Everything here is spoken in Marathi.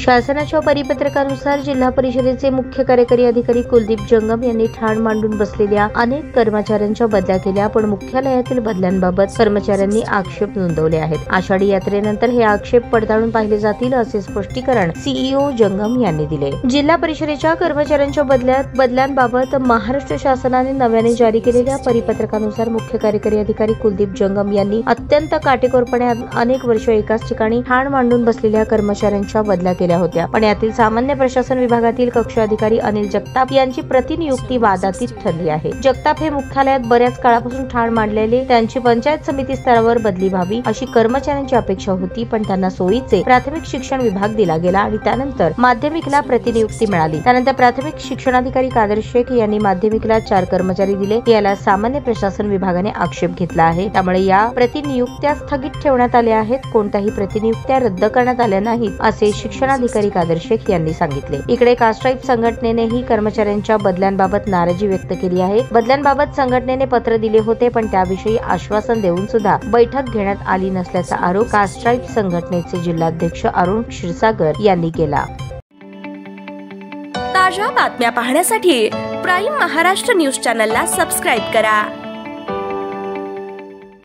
शासनाच्या परिपत्रकानुसार जिल्हा परिषदेचे मुख्य कार्यकारी अधिकारी कुलदीप जंगम यांनी ठाण मांडून बसलेल्या अनेक कर्मचाऱ्यांच्या बदल्या केल्या, पण मुख्यालयातील बदल्यांबाबत कर्मचाऱ्यांनी आक्षेप नोंदवले आहेत। आषाढी यात्रेनंतर हे आक्षेप पडताळून पाहिले जातील असे स्पष्टीकरण सीईओ जंगम यांनी दिले। जिल्हा परिषदेच्या कर्मचाऱ्यांच्या बदल्यांबाबत महाराष्ट्र शासनाने नव्याने जारी केलेल्या परिपत्रकानुसार मुख्य कार्यकारी अधिकारी कुलदीप जंगम यांनी अत्यंत काटेकोरपणे अनेक वर्ष एकाच ठिकाणी ठाण मांडून बसलेल्या कर्मचाऱ्यांच्या बदल्या केल्या होत्या, पण यातील सामान्य प्रशासन विभागातील कक्ष अधिकारी अनिल जगताप यांची प्रतिनियुक्ती वादातीत ठरली आहे। जगताप हे मुख्यालयात बऱ्याच काळापासून ठाण मांडलेले, त्यांची पंचायत समिती स्तरावर बदली व्हावी अशी कर्मचाऱ्यांची अपेक्षा होती, पण त्यांना सोयीचे प्राथमिक शिक्षण विभाग दिला गेला आणि त्यानंतर माध्यमिकला प्रतिनियुक्ती मिळाली। त्यानंतर प्राथमिक शिक्षणाधिकारी कादर शेख यांनी माध्यमिकला 4 कर्मचारी दिले, याला सामान्य प्रशासन विभागाने आक्षेप घेतला आहे। त्यामुळे या प्रतिनियुक्त्या स्थगित ठेवण्यात आल्या आहेत, कोणत्याही प्रतिनियुक्त्या रद्द करण्यात आल्या नाहीत असे शिक्षणाधिकारी कादर शेख यांनी सांगितले। इकडे कास्ट्राईप संघटनेनेही कर्मचाऱ्यांच्या बदल्यांबाबत नाराजी व्यक्त केली आहे। बदल्यांबाबत संघटनेने पत्र दिले होते, पण त्याविषयी आश्वासन देऊन सुद्धा बैठक घेण्यात आली नसल्याचा आरोप कास्ट्राईप संघटनेचे जिल्हाध्यक्ष अरुण क्षीरसागर यांनी केला। ताज्या बातम्या पाहण्यासाठी प्राईम महाराष्ट्र न्यूज चॅनलला सबस्क्राईब करा।